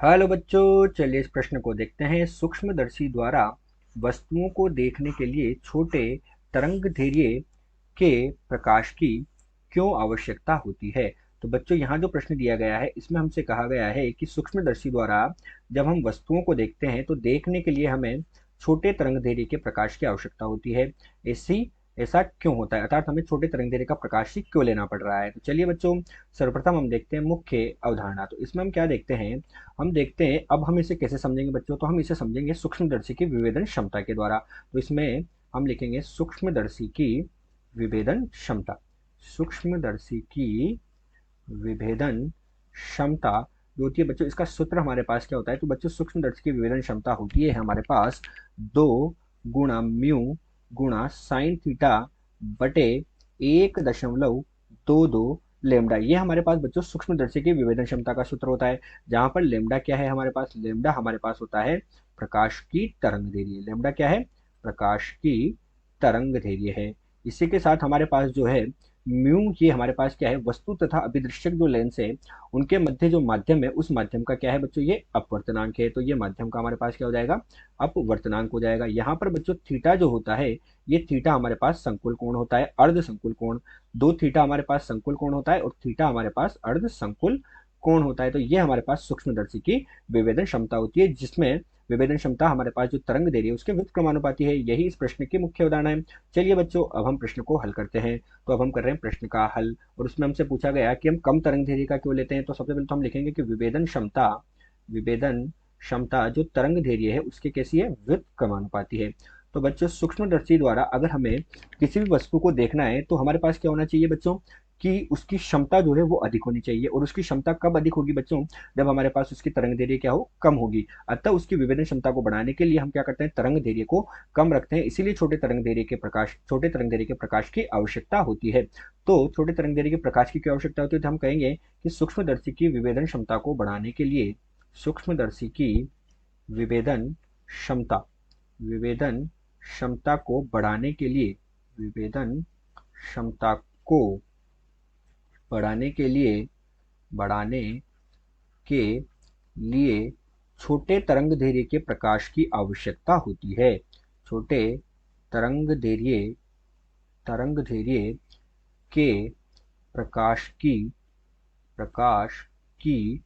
Hello बच्चों, चलिए इस प्रश्न को देखते हैं। सूक्ष्मदर्शी द्वारा वस्तुओं को देखने के लिए छोटे तरंगदैर्घ्य के प्रकाश की क्यों आवश्यकता होती है। तो बच्चों, यहाँ जो प्रश्न दिया गया है इसमें हमसे कहा गया है कि सूक्ष्मदर्शी द्वारा जब हम वस्तुओं को देखते हैं तो देखने के लिए हमें छोटे तरंगदैर्घ्य के प्रकाश की आवश्यकता होती है। ऐसी ऐसा क्यों होता है, अर्थात हमें छोटे तरंगदैर्घ्य का प्रकाश ही क्यों लेना पड़ रहा है। तो चलिए बच्चों, सर्वप्रथम हम देखते हैं मुख्य अवधारणा। तो इसमें हम क्या देखते हैं, हम देखते हैं अब हम इसे कैसे समझेंगे बच्चों। तो हम इसे समझेंगे सूक्ष्मदर्शी की विभेदन क्षमता के द्वारा। तो इसमें हम लिखेंगे सूक्ष्मदर्शी की विभेदन क्षमता। सूक्ष्मदर्शी की विभेदन क्षमता जो होती है बच्चों, इसका सूत्र हमारे पास क्या होता है। तो बच्चों, सूक्ष्मदर्शी की विभेदन क्षमता होती है हमारे पास 2 गुणा म्यू गुणा साइन थीटा बटे 1.22 लेमडा। ये हमारे पास बच्चों सूक्ष्मदर्शी की विभेदन क्षमता का सूत्र होता है। जहां पर लेमडा क्या है हमारे पास, लेमडा हमारे पास होता है प्रकाश की तरंगदैर्घ्य। लेमडा क्या है, प्रकाश की तरंगदैर्घ्य है। इसी के साथ हमारे पास जो है म्यू, ये हमारे पास क्या है, वस्तु तथा अभिदृश्यक जो लेंस है उनके मध्य जो माध्यम है उस माध्यम का क्या है बच्चों, ये अपवर्तनांक है। तो ये माध्यम का हमारे पास क्या हो जाएगा, अपवर्तनांक हो जाएगा। यहाँ पर बच्चों थीटा जो होता है, ये थीटा हमारे पास संकुल कोण होता है, अर्ध संकुल कोण। दो थीटा हमारे पास संकुल कोण होता है और थीटा हमारे पास अर्ध संकुल कोण होता है। तो ये हमारे पास सूक्ष्मदर्शी की विभेदन क्षमता होती है, जिसमें विभेदन क्षमता हमारे पास जो तरंग दे रही है उसके व्युत्क्रमानुपाती है। यही इस प्रश्न की मुख्य अवधारणा है। चलिए बच्चों, अब हम प्रश्न को हल करते हैं। तो अब हम कर रहे हैं प्रश्न का हल, और उसमें हमसे पूछा गया कि हम कम तरंग दैर्घ्य का क्यों लेते हैं। तो सबसे पहले तो हम लिखेंगे कि विभेदन क्षमता जो तरंग दैर्घ्य है उसके कैसी है, व्युत्क्रमानुपाती है। तो बच्चों, सूक्ष्मदर्शी द्वारा अगर हमें किसी भी वस्तु को देखना है तो हमारे पास क्या होना चाहिए बच्चों, कि उसकी क्षमता जो है वो अधिक होनी चाहिए। और उसकी क्षमता कब अधिक होगी बच्चों, जब हमारे पास उसकी तरंग दैर्घ्य क्या हो, कम होगी। अतः उसकी विभेदन क्षमता को बढ़ाने के लिए हम क्या करते हैं, तरंग दैर्घ्य को कम रखते हैं। इसीलिए छोटे तरंग दैर्घ्य के प्रकाश की आवश्यकता होती है। तो छोटे तरंग दैर्घ्य के प्रकाश की क्या आवश्यकता होती है, तो हम कहेंगे कि सूक्ष्मदर्शी की विभेदन क्षमता को बढ़ाने के लिए, सूक्ष्मदर्शी की विभेदन क्षमता विभेदन क्षमता को बढ़ाने के लिए, विभेदन क्षमता को बढ़ाने के लिए बढ़ाने के लिए छोटे तरंगदैर्घ्य के प्रकाश की आवश्यकता होती है। छोटे तरंगदैर्घ्य तरंगदैर्घ्य के प्रकाश की प्रकाश की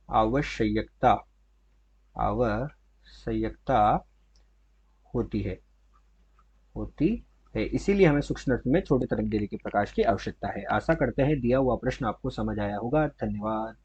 आवश्यकता आवश्यकता होती है होती है। इसीलिए हमें सूक्ष्म में छोटे तरंगदैर्घ्य के प्रकाश की आवश्यकता है। आशा करते हैं दिया हुआ प्रश्न आपको समझ आया होगा। धन्यवाद।